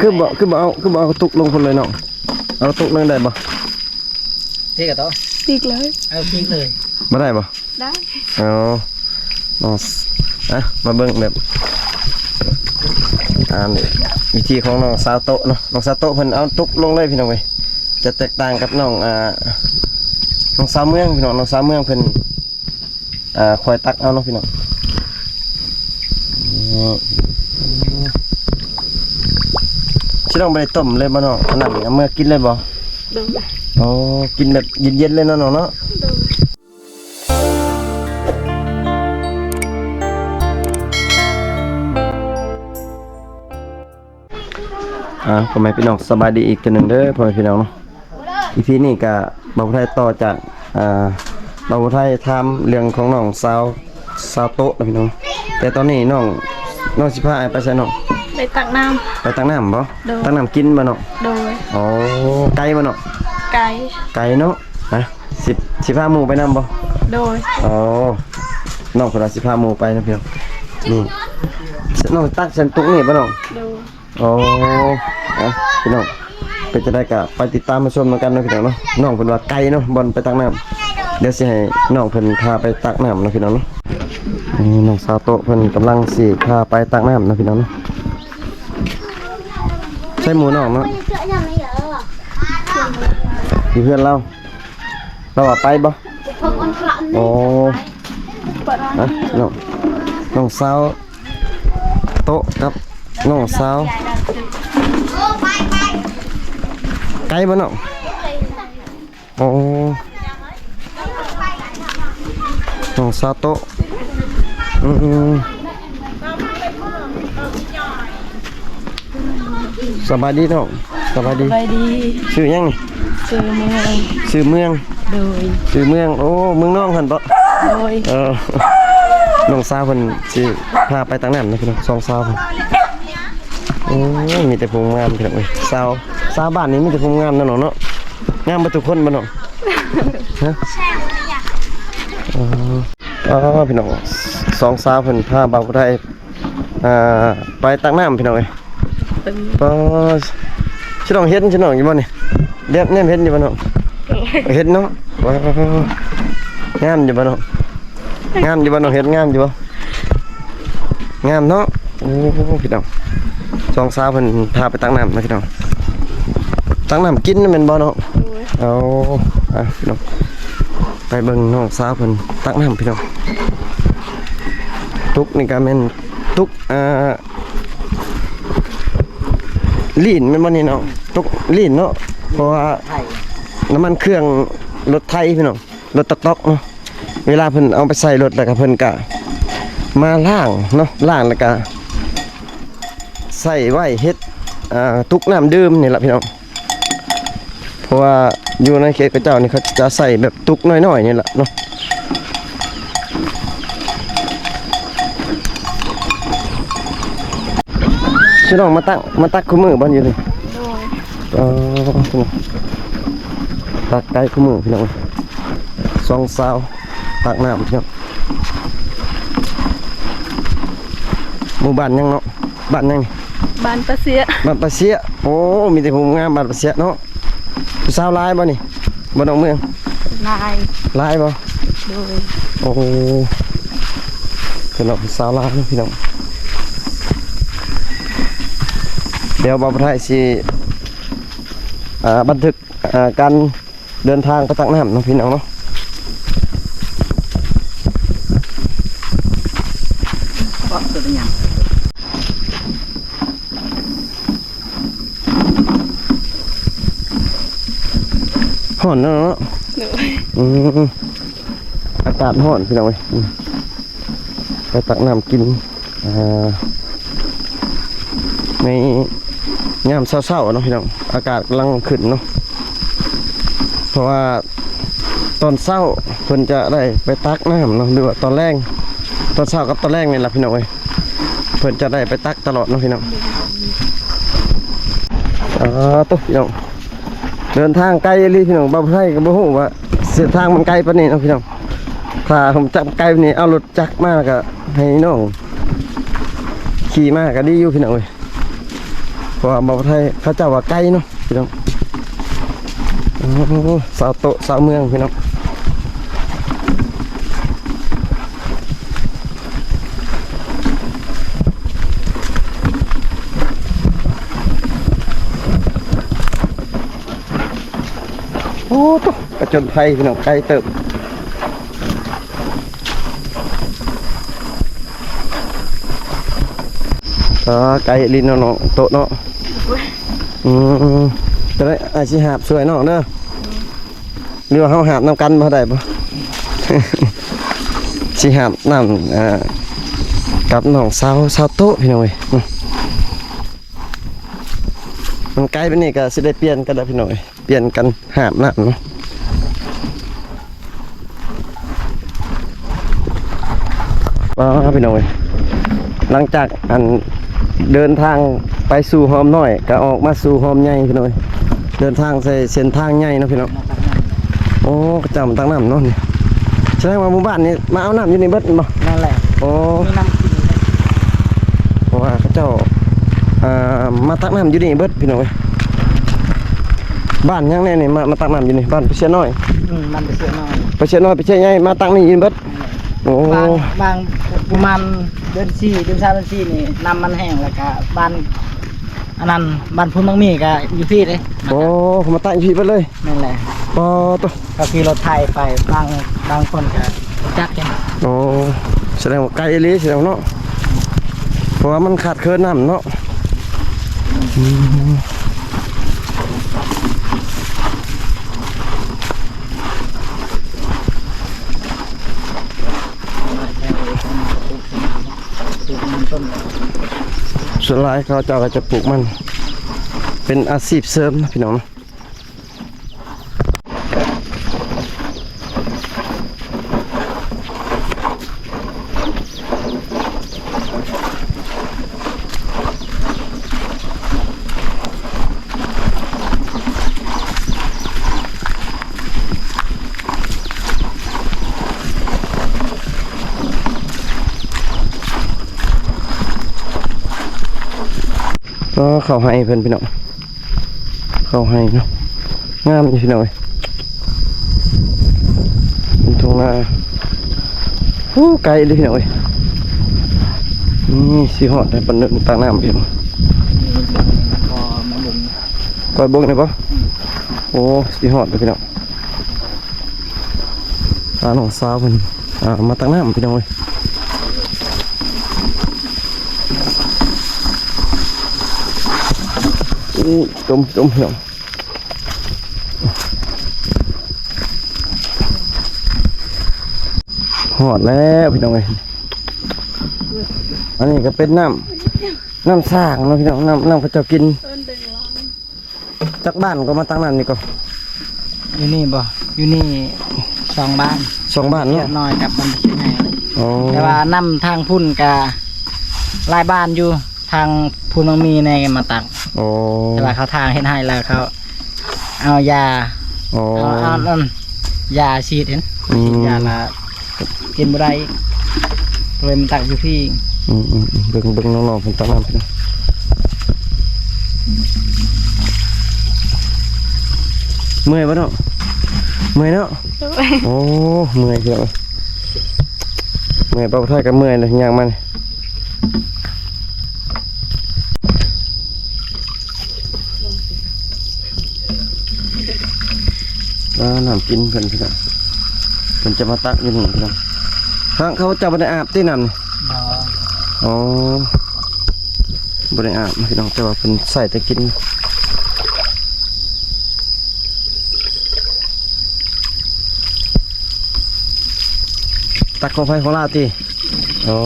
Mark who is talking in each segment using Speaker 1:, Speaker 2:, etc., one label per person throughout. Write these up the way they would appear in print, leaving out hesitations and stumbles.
Speaker 1: คือบ่เอาตุกลงคนเลยเนาะเอาตุกลงได้บ่
Speaker 2: พี่กับโต๊ะ
Speaker 3: ปีกเลย
Speaker 2: เอาพี่เลย
Speaker 1: บ่ได้บ่
Speaker 3: ได้
Speaker 1: อ๋อมาเบิ่งแบบวิธีของน้องซาโตะเนาะน้องซาโตะเพิ่นเอาตุกลงเลยพี่น้องเว้ยจะแตกต่างกับน้องสาวเมืองพี่น้องน้องสาวเมืองเพิ่นคอยตักเอาเนาะพี่น้องชิลองไปต้มเลยบ่เนาะอันนั้นเอาเมื่อกินเลยบ่อ๋อกินแบบเย็นๆเลยเนาะเนาะพ่อแม่พี่น้องสบายดีอีกทีหนึ่งเด้อพ่อแม่พี่น้องเนาะอีพีนี้ก็บ่าวไทยต่อจากบ่าวไทยทำเรื่องของน้องสาวโตะนะพี่น้องแต่ตอนนี้น้องสิพาไปใส่น้อง
Speaker 3: ไปตักน้ำ
Speaker 1: บ่ตักน้ำกินบ่เนาะ
Speaker 3: โดย
Speaker 1: อ๋อไก่บ่เนาะ
Speaker 3: ไ
Speaker 1: ก่เนาะสิพาหมู่ไปนำบ่
Speaker 3: โดย
Speaker 1: อ๋อน้องเพิ่นว่าสิพาหมู่ไปนะพี่น้องนี่น้องตักเส้นตุกนี่บ่น้อง
Speaker 3: โดย
Speaker 1: อ๋อพี่น้องเป็นจะได้กะไปติดตามมาชมกันนะพี่น้องเนาะน้องเพิ่นว่าไก่เนาะบอลไปตักน้ำเดี๋ยวสิให้น้องเพิ่นพาไปตักน้ำนะพี่น้องเนาะนี่น้องสาวโตเพิ่นกำลังสิพาไปตักน้ำนะพี่น้องเนาะใช่หมูน้องเนาะอยู่เพื่อนเราว่าไปบ่โอ้น้องสาวโตกับน้องสาวไก่บ่เนาะโอ้น้องสาวโตสบายดีน้องสบายดีชื่อยังนี่ชื่อเมือง
Speaker 3: โดย
Speaker 1: ชื่อเมืองโอ้เมืองน้องเพิ่นบ่
Speaker 3: โดย
Speaker 1: น้องสาวเพิ่นสิพาไปตักน้ำนะพี่น้องสองสาวเพิ่นโอ้มีแต่ผู้งามพี่น้องเอ้ยสาวบ้านนี้มีแต่ผู้งามเนาะเนาะงามบ่ทุกคนบ่เนาะฮะพี่น้องสองสาวเพิ่นพาบ่าวไทยไปตักน้ำพี่น้องเอ้ยชิน้องเฮ็ดชิน้องอยู่บ่นี่เรียบแนมเฮ็ดอยู่บ่เนาะเฮ็ดเนาะงามอยู่บ่เนาะงามอยู่บ่น้องเฮ็ดงามอยู่บ่งามเนาะโอ้พี่น้องสองสาวเพิ่นพาไปตักน้ำนะพี่น้องตักน้ำกินแม่นบ่เนาะเอาพี่น้องไปเบิ่งน้องสาวเพิ่นตักน้ำพี่น้องตุกนี่ก็แม่นตุกลีนแม่นบ่นี่เนาะตุกลีนเนาะเพราะว่าน้ำมันเครื่องรถไทยพี่น้องรถต๊อกเนาะเวลาเพิ่นเอาไปใส่รถแล้วก็เพิ่นก็มาล้างเนาะล้างแล้วก็ใส่ไว้เฮ็ดตุกน้ำดื่มนี่แหละพี่น้องเพราะว่าอยู่ในเขตกระเจ้านี่เขาจะใส่แบบตุกน้อยๆนี่แหละเนาะชิน้องมาตักคู่มือบ้านอยู่นี่ตักไก่คู่มือพี่น้องสองสาวตักน้ำพี่น้องหมู่บ้านยังเนาะบ้านยัง
Speaker 3: บ้านปะเสีย
Speaker 1: โอ้มีแต่ผู้งามบ้านปะเสียเนาะผู้สาวลายบ่นี่บ่น้องเมืองลายบ่
Speaker 3: โดย
Speaker 1: โอ้เป็นผู้สาวลายพี่น้องเดี๋ยวบ่าวไทยสิบันทึกการเดินทางไปตักน้ำน้องพี่น้องเนาะห่อนเนาะอากาศห่อนพี่น้องเว้ยไปตักน้ำกินในยามเศร้าๆเนาะพี่น้องอากาศกำลังขึ้นเนาะเพราะว่าตอนเช้าเพิ่นจะได้ไปตักน้ำเนาะหรือว่าตอนแรงตอนเช้ากับตอนแรงนี่แหละพี่น้องเว้ยเพิ่นจะได้ไปตักตลอดเนาะพี่น้องตุ๊พี่น้องเดินทางไกลเลยพี่น้องบ่าวไทยก็บ่ฮู้ว่าเส้นทางมันไกลปานนี้เนาะพี่น้องถ้าผมจับไกลนี่เอารถจักรมาก็ให้น้องขี่มาก็ดีอยู่พี่น้องเว้ย ราะว่าบ่าวไทยเขาเจ้าว่าไกลเนาะพี่น้องโอ้สาวโตสาวเมืองพี่น้องโอ้ตกกระจนไทยพี่น้องไกลเติบไกลลินเนาะโตเนาะจะได้อาชีพหาบสวยเนาะเด้อหรือว่าเฮาหาบนำกันบ่ได้บ่ สิหาบน้ำกับน้องสาวโตพี่น้องเอ้ยมันไกลไปนี่ก็สิได้เปลี่ยนกันได้พี่น้องเอ้ยเปลี่ยนกันหาบน้ำเนาะพี่น้องเอ้ยหลังจากเดินทางไปสู่หอมน้อยก็ออกมาสู่หอมใหญ่พี่น้องเดินทางใส่เส้นทางใหญ่เนาะพี่น้องโอ้กระจำตั้งน้ำเนาะนี่แสดงว่าหมู่บ้านนี้มาเอาน้ำอยู่ในเบิดบ่
Speaker 2: นั่นแหละ
Speaker 1: โอ้
Speaker 2: มีน้ำกินเลย
Speaker 1: เพราะว่าเขาเจ้ามาตักน้ำอยู่นี่เบิดพี่น้องบ้านยังแน่นี่มาตักน้ำอยู่นี่บ้านไปเชียน้อย
Speaker 2: มันไปเสียน้อย
Speaker 1: ไปเชียน้อยไปเชียใหญ่มาตักนี่อยู่เบิดโอ้
Speaker 2: บางประมาณเดือน4เดือน3เดือน4นี่น้ำมันแห้งแล้วก็บ้านอันนั้นบ้านพุ่นบางมีก็อยู่ที่เลย
Speaker 1: โอ้ผมมาตักอยู่พี่เบิดเลย
Speaker 2: นั่นแหละ
Speaker 1: ปอตัว
Speaker 2: ก็ขี่รถไทยไปบางคนก็จักกัน
Speaker 1: โอ้แสดงว่าไกลเลยแสดงเนาะเพราะว่ามันขาดเคินน้ำเนาะส่วนหลายเขาเจ้าก็จะปลูกมันเป็นอาชีพเสริมนะพี่น้องนะก็เข้าให้เพิ่นพี่น้องเข้าให้เนาะงามอยู่พี่น้องเป็นทุ่งนาโอ้ไกลเลยพี่น้องนี่สิฮอดได้ปานนึงตางน้ำพี่น้อง
Speaker 2: พอมาบุญ
Speaker 1: ก่อยบงได้ปะโอ้สิฮอดเลยพี่น้องตาน้องสาวเพิ่นมาตางน้ำพี่น้องจมพี่น้องหอดแล้วพี่น้องเอ้ยอันนี้ก็เป็นน้ำสร้างเนาะพี่น้องน้ำพระเจ้ากินจากบ้านก็มาตั้งน้ำนี่ก็
Speaker 2: อยู่นี่บ่อยู่นี่2 บ้าน
Speaker 1: 2 บ้าน
Speaker 2: เย
Speaker 1: เนาะ
Speaker 2: อะน้อยกับมันคิดไง
Speaker 1: อ๋อ
Speaker 2: แต่ว่าน้ำทางพุ่นกับหลายบ้านอยู่ทางพุ่นบางมีในมาตัก
Speaker 1: โอ้
Speaker 2: แต่ว่าเขาทางเห็นให้แล้วเขาเอายา
Speaker 1: โอ้
Speaker 2: เอานั่นยาฉีดเห็นฉีดยาละกินบ่ได้เลยมันตักอยู่พี่
Speaker 1: เบิ่งน้องๆเพิ่นตั้งน้ำพี่น้องเมื่อยปะเนาะเมื่อยเนาะโอ้เมื่อยพี่น้องเมื่อยเป่าไทยกับเมื่อยเลยย่างมันน้ำกินเพิ่นพี่น้องเพิ่นจะมาตักอยู่นี่พี่น้องข้างเขาจะบ่ได้อาบที่น้ำนี่
Speaker 2: บ่
Speaker 1: อ๋อบ่ได้อาบพี่น้องแต่ว่าเพิ่นใส่แต่กินตักของไฟของลาวติอ๋อ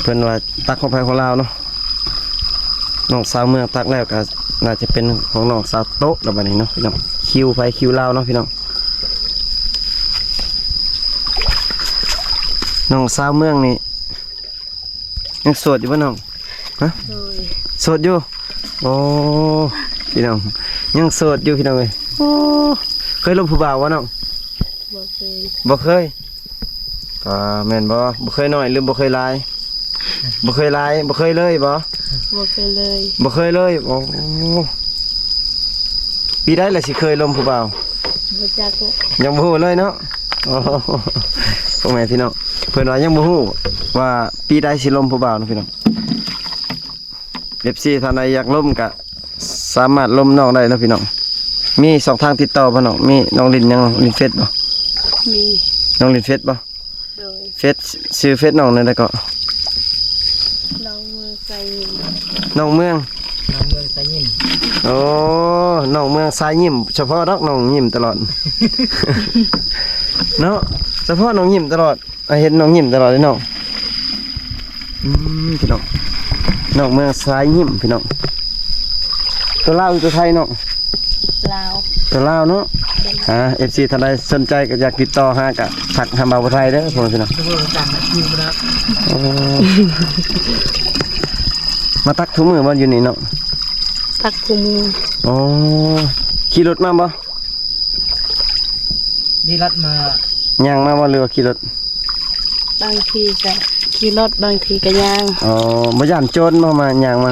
Speaker 1: เพิ่นว่าตักของไฟของลาวเนาะน้องสาวเมืองตักแล้วก็น่าจะเป็นของน้องสาวโต๊ะแล้วบัดนี้เนาะพี่น้องคิวไฟคิวลาวเนาะพี่น้องน้องสาวเมืองนี่ยังโสดอยู่บ่น้องฮะโสดอยู่โอ้พี่น้องยังโสดอยู่พี่น้องเอ้ยโอ้เคยลบผู้บ่าวบ่น้องบ่เคยแม่นบ่เคยน้อยหรือบ่เคยหลายบ่เคยหลายบ่เคยเลยบ่
Speaker 3: บ่เคยเลย
Speaker 1: บ่เคยเลยโอ้ปีได้ละสิเคยลมผู้บ่าว
Speaker 3: บ่จักเลย
Speaker 1: ยังบ่ฮู้เลยเนาะโอ้พ่อแม่พี่น้องเพิ่นว่ายังบ่ฮู้ว่าปีใดสิลมผู้บ่าวเนาะพี่น้อง FC ท่านใดอยากลมก็สามารถลมน้องได้เนาะพี่น้องมี2ทางติดต่อบ่น้องมีน้องลินยังลินเฟซบ่
Speaker 3: มี
Speaker 1: น้องลินเฟซบ่
Speaker 3: โดย
Speaker 1: เฟซชื่อเฟซน้องนั่นแหละก็
Speaker 3: น้องมือใส่
Speaker 1: น้องเมือง
Speaker 2: น้องเมืองสายยิน
Speaker 1: โอ้น้องเมืองสายยิ้มเฉพาะดอกน้องยิ้มตลอด เนาะเฉพาะน้องยิ้มตลอดเห็นน้องยิ้มตลอดเลยน้องพี่น้องน้องเมืองสายยิ้มพี่น้องตัวลาวหรือตัวไทยน้อง
Speaker 3: ลาว
Speaker 1: ตัวลาวเนาะFC ท่านใดสนใจก็อยากติดต่อหาก็ทักหาบ่าวไทยเด้อพ่อพี่น้อง
Speaker 2: ทุกคนจังอยู่บ่ครับ
Speaker 1: โอ้มาตักถุงมือบ่อยู่นี่เนาะ
Speaker 3: ตักคุม
Speaker 1: โอ้ขี่รถมาบ่
Speaker 2: ดีรัดมา
Speaker 1: ย่างมาบ่หรือว่าขี่รถ
Speaker 3: บางทีก็ขี่รถบางทีก็ย่าง
Speaker 1: อ๋อบ่ย่านโจรมาย่างมา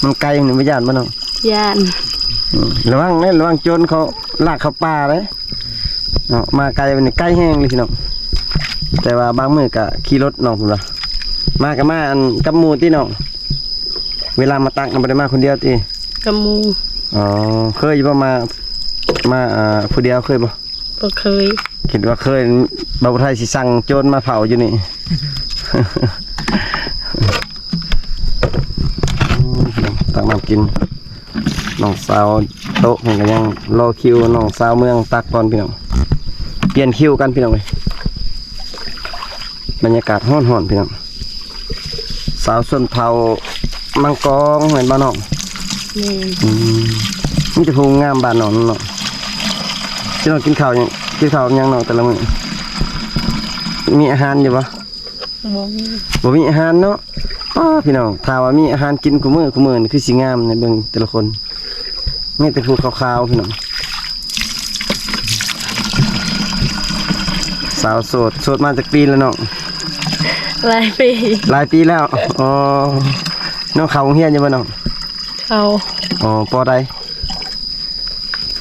Speaker 1: มันไกลนี่บ่ย่านบ่น้อง
Speaker 3: ย่าน
Speaker 1: ระวังนะระวังโจรเขาลากเข้าป่าเลยเนาะมาไกลเป็นไกลแห้งเลยพี่น้องแต่ว่าบางมื้อก็ขี่รถน้องพุ่นล่ะมาก็มาอันกับหมู่ติน้องเวลามาตักก็บ่ได้มาคนเดียวติ
Speaker 3: กระมู
Speaker 1: อ๋อเคยอยู่บ่มาผู้เดียวเคยบ่
Speaker 3: บ่เคย
Speaker 1: คิดว่าเคยบ่าวไทยสิสั่งโจรมาเผาอยู่นี่ ตักน้ำกินน้องสาวโต๊ะเห็นกันยังรอคิวน้องสาวเมืองตักก่อนพี่น้องเปลี่ยนคิวกันพี่น้องเลยบรรยากาศร้อนๆพี่น้องสาวส้นเผามังกรเหมือนบ้านน้อง
Speaker 3: นี่
Speaker 1: นี่จะพูงามบ้านน้องเนาะที่น้องกินข้าวยังน้องแต่ละมื้อมีอาหารอยู่ปะ
Speaker 3: บ่มี
Speaker 1: บ่มีอาหารเนาะพี่น้องถ้าว่ามีอาหารกินคู่มื้อนี่คือสิงามในเบิ่งแต่ละคนมีแต่ผู้ขาวๆพี่น้องสาวโสดมาจากปีแล้วน้อง
Speaker 3: หลายปี
Speaker 1: หลายปีแล้วอ๋อน้องเข้าโรงเรียนอยู่บ่น้อง
Speaker 3: เขา
Speaker 1: อ๋อปอใด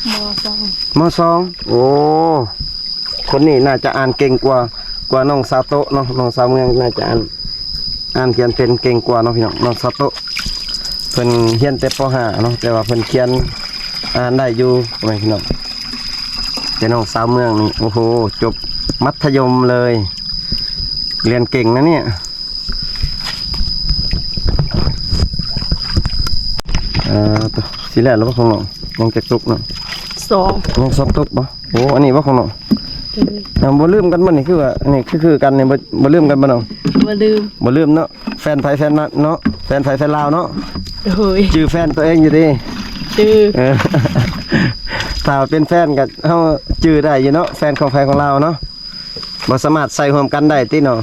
Speaker 3: มอสอง
Speaker 1: มสองโอ้คนนี้น่าจะอ่านเก่งกว่าน้องสาวโตะเนาะน้องสาวเมืองน่าจะอ่านเขียนเป็นเก่งกว่าเนาะพี่น้องน้องสาวโตะเพิ่นเรียนแต่ป .5 เนาะแต่ว่าเพิ่นเขียนอ่านได้อยู่พี่น้องแต่น้องสาวเมืองนี่โอ้โหจบมัธยมเลยเรียนเก่งนะเนี่ยตัวสิแลแล้วบ่ของน้องยังจะตุกเนาะ
Speaker 3: สอง
Speaker 1: ยังสอบตุกบ่โอ้อันนี้บ่ของน้องบ่ลืมกันบ่นี่คือว่าอันนี้คือกันนี่บ่ลืมกันบ่น้อง
Speaker 3: บ่ลืม
Speaker 1: บ่ลืมเนาะแฟนไผแฟนเนาะแฟนไผแฟนลาวเนาะ
Speaker 3: โดย
Speaker 1: ชื่อแฟนตัวเองอยู่ดิ
Speaker 3: ชื่อ
Speaker 1: เออ ถ้าเป็นแฟนก็เฮาชื่อได้อยู่เนาะแฟนของไผของลาวเนาะบ่สามารถใส่รวมกันได้ติเนาะ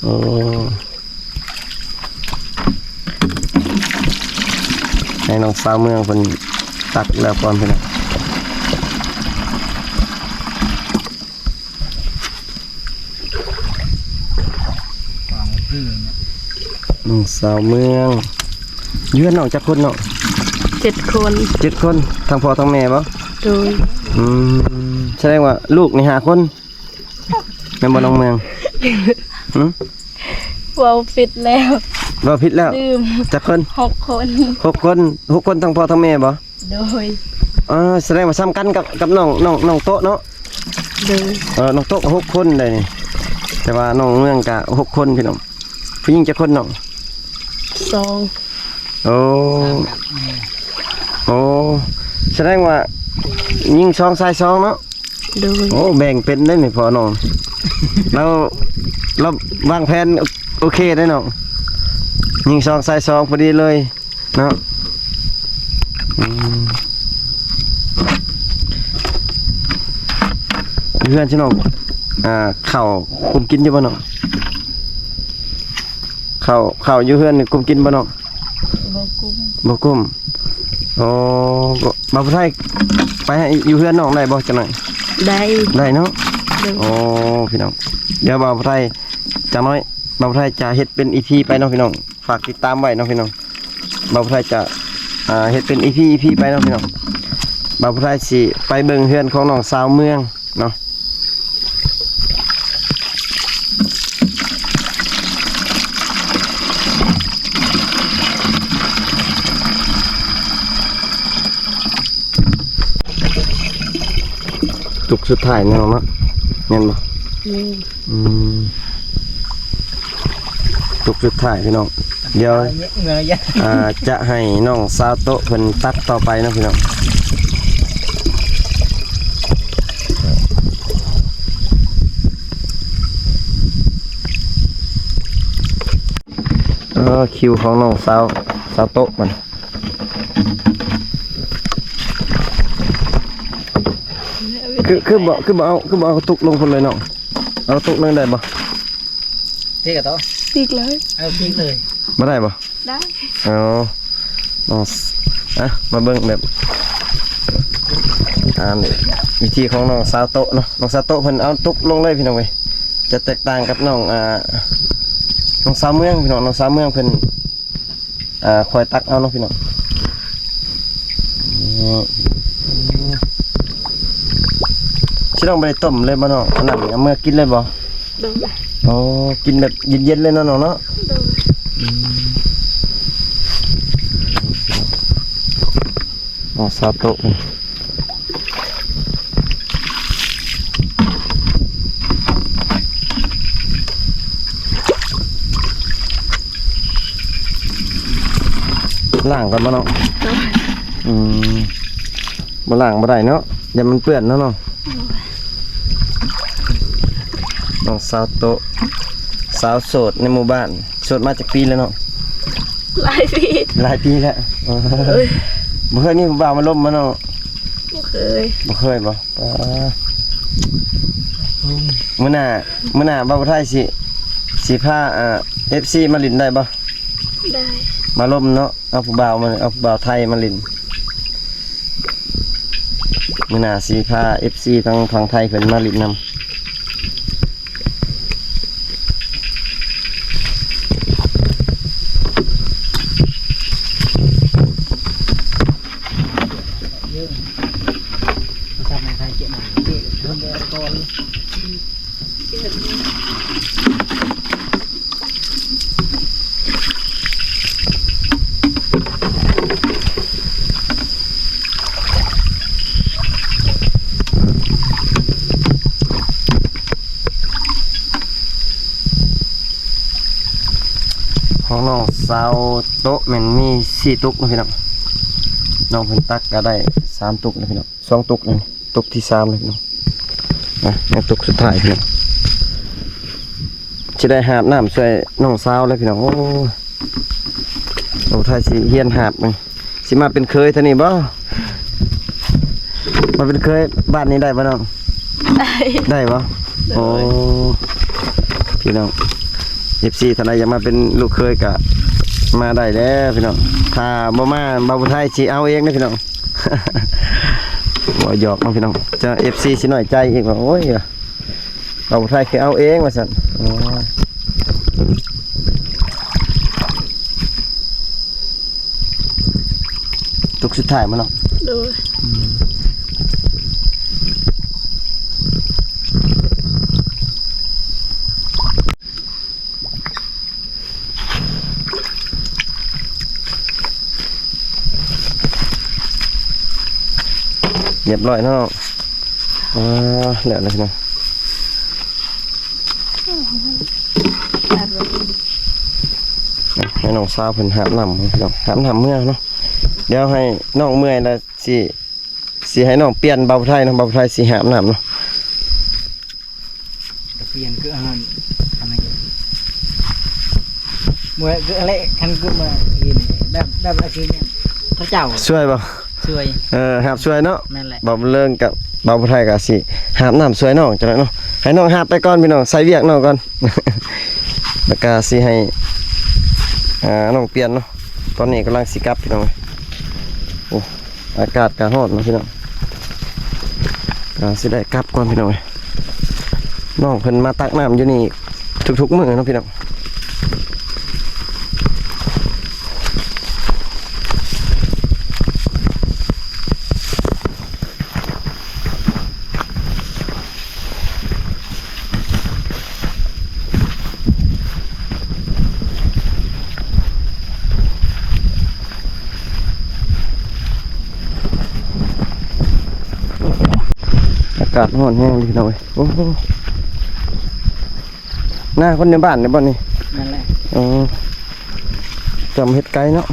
Speaker 1: โอ้ให้น้องสาวเมืองเพิ่นตักแล้วก่อนพี่น้อง
Speaker 2: ของพื้นเนี่ย
Speaker 1: น้องสาวเมืองเยือนน้องจักคนเนาะ
Speaker 3: 7 คน
Speaker 1: 7 คนทั้งพ่อทั้งแม่บ่
Speaker 3: โดย
Speaker 1: แสดงว่าลูกนี่5 คนแม่นบ่น้องเมืองหึ
Speaker 3: เว้าผิดแล้ว
Speaker 1: บ่ผิดแล้ว
Speaker 3: ลืม
Speaker 1: จักคน
Speaker 3: 6 คน
Speaker 1: 6 คน6 คนทั้งพ่อทั้งแม่บ่
Speaker 3: โดย
Speaker 1: แสดงว่าซ้ำกันกับน้องโต๊ะเนาะ
Speaker 3: โดย
Speaker 1: น้องโต๊ะก็6 คนเลยนี่แต่ว่าน้องเมืองก็6 คนพี่น้องผู้หญิงจักคนน้อง
Speaker 3: สอง
Speaker 1: โอ้โอ้แสดงว่ายิง2ชาย2เนาะ
Speaker 3: โดย
Speaker 1: โอ้แบ่งเป็นได้นี่พอน้อง เราวางแผนโอเคได้น้องยิง2ชาย2พอดีเลยเนาะเพื่อนชิน้องข้าวคุมกินอยู่บ่น้องข้าวอยู่เพื่อนนี่คุมกินบ่น้อง
Speaker 3: บ่กุ้ม
Speaker 1: บ่กุ้มโอ้บ่าวไทยไปให้อยู่เพื่อนน้องได้บ่จังได๋
Speaker 3: ได้
Speaker 1: ได้เนาะ
Speaker 3: โดย
Speaker 1: โอ้พี่น้องเดี๋ยวบ่าวไทยจังน้อยบ่าวไทยจะเฮ็ดเป็น EP ไปเนาะพี่น้อง ฝากติดตามไว้เนาะพี่น้องบ่าวผู้ไทยจะเฮ็ดเป็น EP ไปเนาะพี่น้องบ่าวผู้ไทยสิไปเบิ่งเฮือนของน้องสาวเมืองเนาะตุกสุดท้ายเนาะเนาะแม่นบ่ตุกสุดท้ายพี่น้องเดี๋ยวจะให้น้องซาโตะเพิ่นตัดต่อไปนะพี่น้องคิวของน้องซาโตะมันคือบ่เอาตุกลงคนเลยน้องเอาตุกนั่งได้บ่
Speaker 2: เท่กับโต๊ะ
Speaker 3: ปีกเลย
Speaker 2: ปีกเลย
Speaker 1: บ่ได้บ่
Speaker 3: ได้
Speaker 1: เอามาเบิ่งแบบวิธีของน้องซาโตะเนาะน้องซาโตะเพิ่นเอาตุกลงเลยพี่น้องเว้ยจะแตกต่างกับน้องสาวเมืองพี่น้องน้องสาวเมืองเพิ่นคอยตักเอาเนาะพี่น้องสิต้องไปต้มเลยบ่น้องอันนั้นเอาเมื่อกินเลยบ่
Speaker 3: โดน
Speaker 1: อ๋อกินแบบเย็นๆเลยเนาะน้องเนาะ
Speaker 3: โดน
Speaker 1: น้องซาโตะล้างก่อนบ่เนาะบ่ล้างบ่ได้เนาะอย่ามันเปื้อนเนาะน้องสาวโตะสาวโสดในหมู่บ้านโสดมาจากปีแล้วเนาะ
Speaker 3: หลายปี
Speaker 1: หลายปีแล้วบ่เคยมีผู้บ่าวมาล้มมาเนาะ
Speaker 3: บ่เคย
Speaker 1: บ่เคยบ่มื้อหน้าบ่าวไทยสิพาFC มาลินได้บ่
Speaker 3: ได้
Speaker 1: มาล้มเนาะเอาผู้บ่าวมาเอาผู้บ่าวไทยมาลินมื้อหน้าสิพา FC ทั้งฝั่งไทยเพิ่นมาลินนำ
Speaker 2: ทำในไทยเจ็บหน่อยเจ็บเพิ่มเดินก่อน
Speaker 1: ของน้องสาวโตะมันมี4ตุกนะพี่น้องน้องเพิ่นตักก็ได้3ตุกนะพี่น้อง2ตุกนี่ตุกที่3เลยพี่น้องยังตุกสุดท้ายพี่น้องสิได้หาบน้ำช่วยน้องสาวเลยพี่น้องโอ้น้องไทยสิเฮียนหาบมันสิมาเป็นเคยเท่านี้บ่มาเป็นเคยบ้านนี้ได้บ่น้อง
Speaker 3: ได้
Speaker 1: ได้บ่โอ้พี่น้อง14ท่านใดอยากมาเป็นลูกเคยก็มาได้แล้วพี่น้องถ้าบ่มาบ่าวไทยสิเอาเองนะพี่น้อง บ่หยอกน้องพี่น้องจะ FC สิน้อยใจอีกว่าโอ้ยบ่าวไทยคือเอาเองว่าซั่นตุกสุดท้ายมาเนาะ
Speaker 3: โดน
Speaker 1: เรียบร้อยเนาะแล้วนะพี่น้องให้น้องสาวเพิ่นหาบน้ำพี่น้องหาบน้ำเมื่อเนาะเดี๋ยวให้น้องเมื่อยแล้วสิให้น้องเปลี่ยนเบาไทยเนาะเบาไทยสิหาบน้ำเนาะ
Speaker 2: เปลี่ยนคืออะไรอะไรเมื่อคืออะไรคันคือมาอีนแบบอะไรเนี่ยพระเจ้า
Speaker 1: ช่วยบ่
Speaker 2: ช่วย
Speaker 1: หาบช่วยเนาะ
Speaker 2: นั่นแหละ
Speaker 1: เบาเรื่องกับเบาไทยก็สิหาบน้ำช่วยน้องจังได๋เนาะให้น้องหาบไปก่อนพี่น้องใส่เวียกน้องก่อน แล้วก็สิให้น้องเปลี่ยนเนาะตอนนี้กำลังสิกลับพี่น้องโอ้อากาศก็ร้อนเนาะพี่น้องสิได้กลับก่อนพี่น้องน้องเพิ่นมาตักน้ำอยู่นี่ทุกๆมื้อเนาะพี่น้อง ากาศร้อนแห้งพี่น้องเอ้ยโอ้โหหน้าคนในบ้านในบ้านนี่
Speaker 2: นั่นแหละ
Speaker 1: อ๋อจำเฮ็ดไกลเนาะ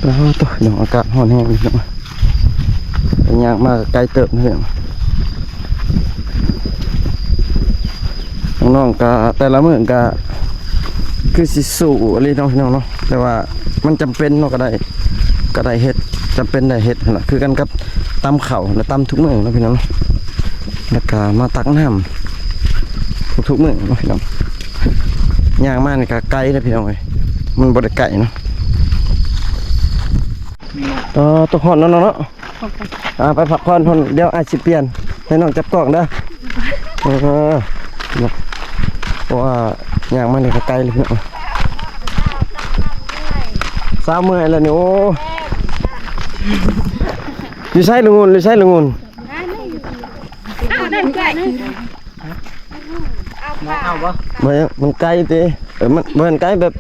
Speaker 1: แล้วตัวเดี๋ยวอากาศร้อนแห้งพี่น้องเป็นยากมากไกลเติบเพื่อนน้องๆก็แต่ละมื้อก็คือสิสู้อะไรน้องพี่น้องเนาะแต่ว่ามันจำเป็นเนาะก็ได้เฮ็ดจำเป็นได้เฮ็ดนั่นล่ะคือกันกับตำข้าวและตำทุกมื้อเนาะพี่น้องเนาะแล้วก็มาตักน้ำทุกมื้อเนาะพี่น้องย่างมานี่ก็ไกลนะพี่น้องเอ้ยมันบ่ได้ไกลเนาะตัวฮ้อนเนาะเนาะไปพักผ่อนเพิ่นเดี๋ยวอาจสิเปลี่ยนให้น้องจับกล้องเด้อเพราะว่าอย่างมันนี่ก็ไกลเลยพี่น้องสาวเมื่อยแล้วนี่โอ้อยู่ใช่ลุงุนหรือใช่ลุงุน
Speaker 2: เอาบ่
Speaker 1: มันไกลตีมันไกลแบบ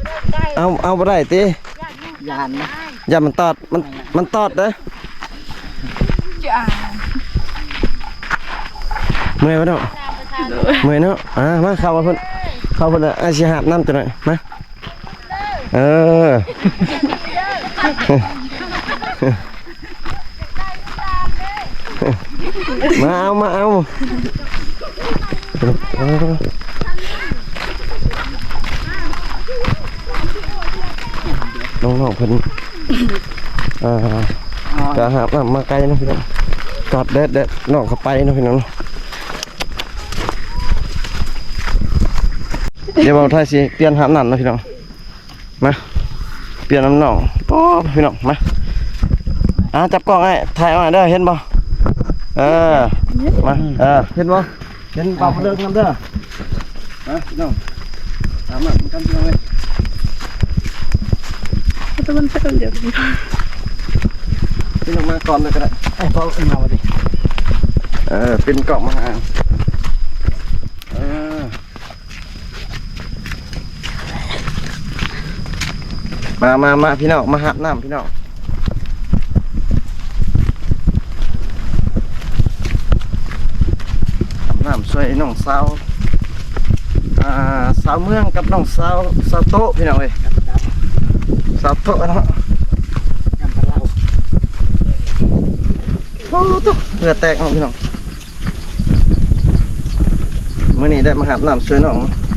Speaker 1: เอาบ่ได้ตี
Speaker 2: ยานนะ
Speaker 1: อย่ามันตอดมันตอดเด้อเมื่อยบ่เนาะเมื่อยเนาะมาเข้ามาเพิ่นอาสิหาบน้ำตัวหน่อยมามาเอาน้องๆเพิ่นจะหาบน้ำมาไกลนะพี่น้องกอดแดดน้องเข้าไปนะพี่น้องเดี๋ยวเราถ่ายสิเปลี่ยนหาบน้ำนะพี่น้องมาเปลี่ยนน้ำน้องป๊อพี่น้องมาจับกล้องให้ถ่ายเอาเด้อเห็นบ่มาเห็นบ่เห็นปลาเลิกน้ำเด้อพี่น้องถามมากันพี่น้องเลย
Speaker 3: ตัวมันสักเดียว
Speaker 1: พี่น้องมาก่อนเลยก็ได้
Speaker 2: ไอ้พ่อเอามาดิ
Speaker 1: เป็นเกาะมามาพี่น้องมาหาบน้ำพี่น้องหาบน้ำช่วยน้องสาวสาวเมืองกับน้องสาวโต๊ะพี่น้องเลยสาวโต๊ะเนาะ
Speaker 2: น้ำปลาเรา
Speaker 1: โอ้ตุ๊กเลือดแตกน้องพี่น้องมื้อนี้ได้มาหาบน้ำช่วยน้อง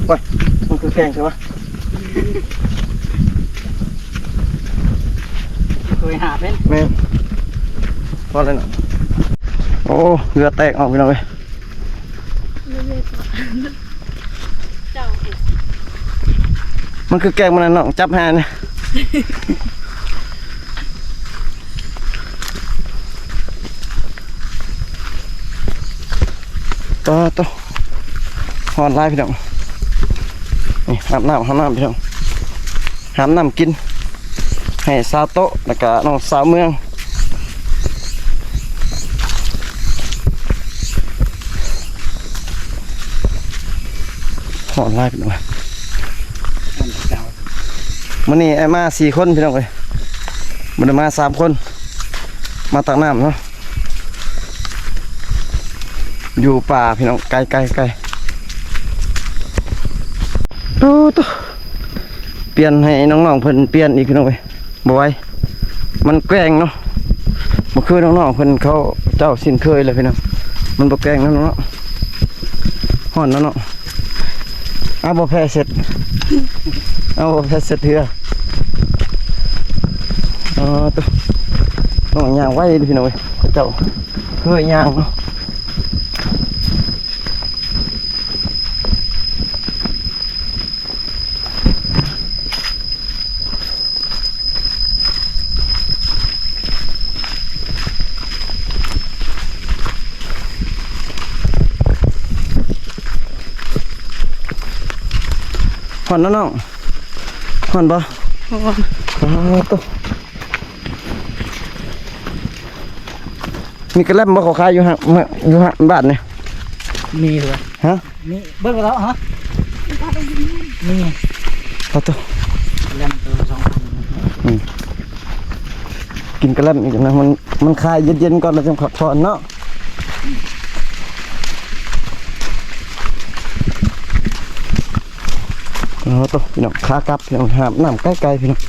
Speaker 1: ว้ยมันคือแกงใช่ไหม
Speaker 2: เคยหาเป็น
Speaker 1: แม่พอแล้วเนาะโอ้เรือแตกออกไปเลยมันคือแกงมันน่ะน้องจับหาเนี่ยต่อหอนไล่พี่น้องนี่หาบน้ำพี่น้องหาบน้ำกินให้สาวโต๊ะแล้วก็น้องสาวเมืองหอนไล่พี่น้องมันนี่ไอ้มา4 คนพี่น้องเลยมันมา3 คนมาตักน้ำเนาะอยู่ป่าพี่น้องไกลตัวเปลี่ยนให้น้องๆเพิ่นเปลี่ยนอีกพี่น้องเว้ยบ่ไหวมันแกล้งเนาะบ่คือน้องๆเพิ่นเขาเจ้าสิ้นเคยเลยพี่น้องมันบ่แกล้งเนาะฮ้อนเนาะบ่แพ้เสร็จบ่แพ้เสร็จเถื่อตัวน้องย่างไว้พี่น้องเว้ยเจ้าเคยย่างเนาะหอนน้องหอนบ่ตัว มีกระแลมบ่เขาขายอยู่ฮะอยู่ฮะบ้านนี่
Speaker 2: มีด้วย
Speaker 1: ฮะ
Speaker 2: มีเบิ่งแล้วฮะมี
Speaker 1: เอาตัว
Speaker 2: เล่มตัว2,000
Speaker 1: กินกระแลมอีกนะมันคลายเย็นๆก่อนแล้วจึงขับถอนเนาะเอาตัวพี่น้องขากลับพี่น้องหามน้ำใกล้ๆพี่น้อง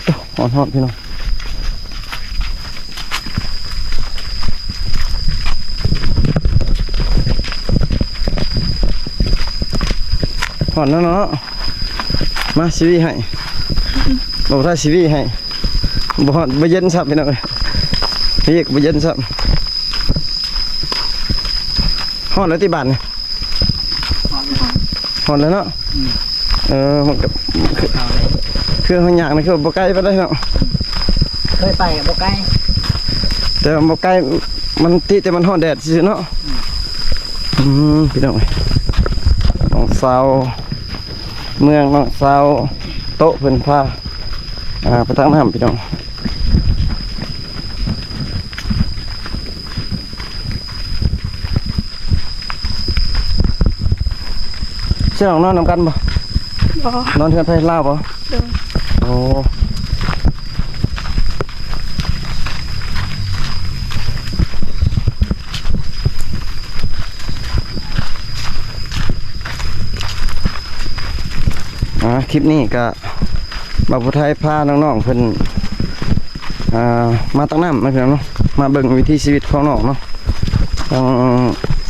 Speaker 1: ตัวหอนๆพี่น้องหอนแล้วเนาะมาซีวีให้บอกถ้าซีวีให้บ่หอนบ่เย็นซับพี่น้องพี่บ่เย็นซับหอนแล้วที่บ้านนี่หอนแล้วเนาะมันก็เครื่องอย่างนี่คือบ่ไกลไปได้เนาะ
Speaker 2: เคยไปบ่ไกล
Speaker 1: แต่บ่ไกลมันที่แต่มันฮ้อนแดดซื่อเนาะพี่น้องน้องสาวเมืองน้องสาวโต๊ะเพิ่นพาไปทางน้ำพี่น้องเชื่อของนอนนำกันบ่
Speaker 3: บ่
Speaker 1: นอนเทือนไผลาวบ่
Speaker 3: โดย
Speaker 1: โอ้คลิปนี้ก็บ่าวผู้ไทยพาน้องๆเพิ่นมาตักน้ำมาพี่น้องเนาะมาเบิ่งวิถีชีวิตของน้องเนาะ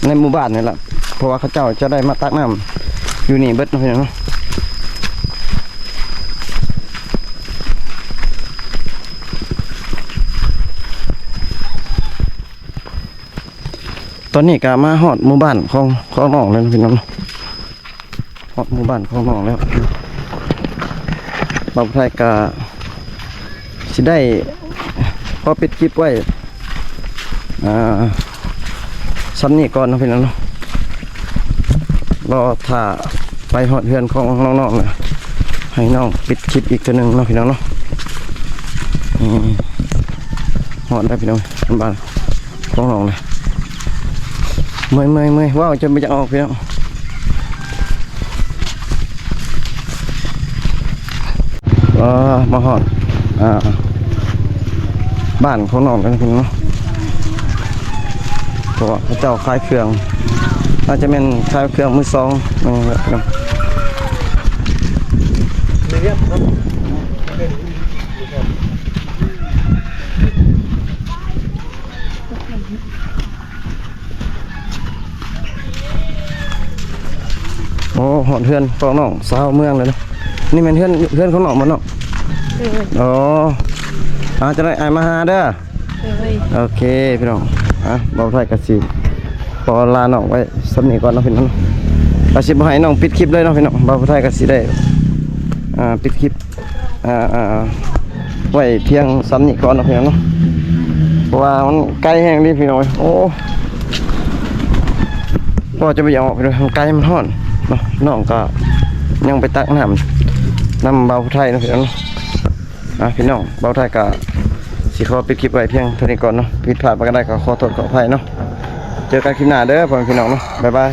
Speaker 1: ในหมู่บ้านนี่แหละเพราะว่าเขาเจ้าจะได้มาตักน้ำอยู่นี่เบิดเนาะพี่น้องเนาะตอนนี้ก็มาฮอดหมู่บ้านของน้องแล้วพี่น้องเนาะฮอดหมู่บ้านของน้องแล้วบ่าวไทยก็สิได้พอปิดคลิปไว้ชั้นนี้ก่อนนะพี่น้องเนาะรอถ้าไปฮอดเฮือนของน้องๆนะให้น้องปิดคลิปอีกตัวหนึงเนาะพี่น้องเนาะฮอดได้พี่น้องบ้านของน้องเลยเมื่อยว้าวจะไม่จะออกพี่น้องมาหอดบ้านของน้องกันพี่น้องเพราะว่าพระเจ้าขายเครื่องอาจจะเป็นขายเครื่องมือสองนะครับโอ้หอดเพื่อนของน้องสาวเมืองเลยนะนี่เป็นเพื่อนของน้องมันเนาะ
Speaker 3: โดย
Speaker 1: อ๋อจะได้ไอมาหาเด้อ
Speaker 3: โดย
Speaker 1: โอเคพี่น้องเบาไทยกะสิพอลาน้องไว้สำนีก่อนเนาะพี่น้องกะสิบ่ให้น้องปิดคลิปเลยเนาะพี่น้องเบาไทยกะสิได้ปิดคลิปไว้เพียงสำนีก่อนเนาะพี่น้องเนาะเพราะว่ามันไกลแห้งดิพี่น้องโอ้พอจะไปเอาออกไปเลยไกลมันฮ้อนเนาะน้องก็ยังไปตักน้ำเบาไทยเนาะพี่น้องพี่น้องเบาไทยก็สิขอปิดคลิปไว้เพียงเท่านี้ก่อนเนาะผิดพลาดไปก็ได้ก็ขอโทษขออภัยเนาะเจอกันคลิปหน้าเด้อพ่อพี่น้องเนาะบ๊ายบาย